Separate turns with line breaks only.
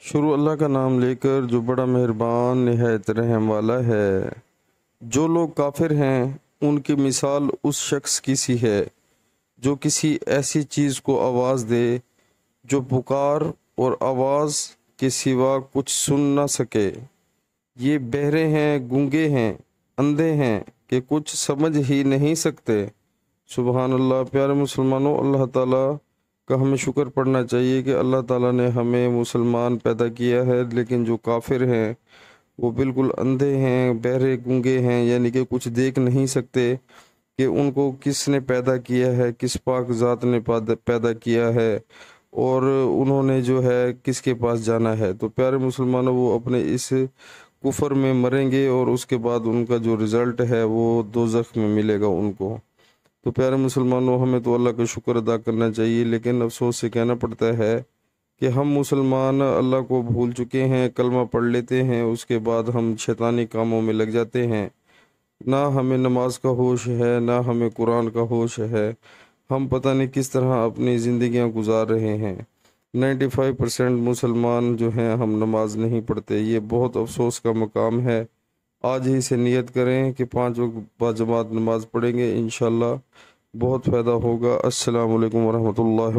شروع اللہ کا نام لے کر جو بڑا مہربان نہایت رحم والا ہے۔ جو لوگ کافر ہیں ان کی مثال اس شخص کی سی ہے جو کسی ایسی چیز کو آواز دے جو پکار اور آواز کے سوا کچھ سن نہ سکے۔ یہ بہرے ہیں، گونگے ہیں، اندھے ہیں کہ کچھ سمجھ ہی نہیں سکتے۔ سبحان اللہ۔ پیارے مسلمانوں، اللہ تعالیٰ کا ہمیں شکر پڑھنا چاہیے کہ اللہ تعالیٰ نے ہمیں مسلمان پیدا کیا ہے، لیکن جو کافر ہیں وہ بالکل اندھے ہیں، بہرے گونگے ہیں، یعنی کہ کچھ دیکھ نہیں سکتے کہ ان کو کس نے پیدا کیا ہے، کس پاک ذات نے پیدا کیا ہے، اور انہوں نے جو ہے کس کے پاس جانا ہے۔ تو پیارے مسلمانوں، وہ اپنے اس کفر میں مریں گے اور اس کے بعد ان کا جو رزلٹ ہے وہ دوزخ میں ملے گا ان کو۔ تو پیارے مسلمانوں، ہمیں تو اللہ کا شکر ادا کرنا چاہیے، لیکن افسوس سے کہنا پڑتا ہے کہ ہم مسلمان اللہ کو بھول چکے ہیں، کلمہ پڑھ لیتے ہیں، اس کے بعد ہم شیطانی کاموں میں لگ جاتے ہیں۔ نہ ہمیں نماز کا ہوش ہے، نہ ہمیں قرآن کا ہوش ہے۔ ہم پتہ نہیں کس طرح اپنی زندگیاں گزار رہے ہیں۔ 95% مسلمان جو ہیں ہم نماز نہیں پڑھتے۔ یہ بہت افسوس کا مقام ہے۔ آج ہی سے نیت کریں کہ 5 وقت باجماعت نماز پڑھیں گے، انشاءاللہ بہت فائدہ ہوگا۔ السلام علیکم ورحمۃ اللہ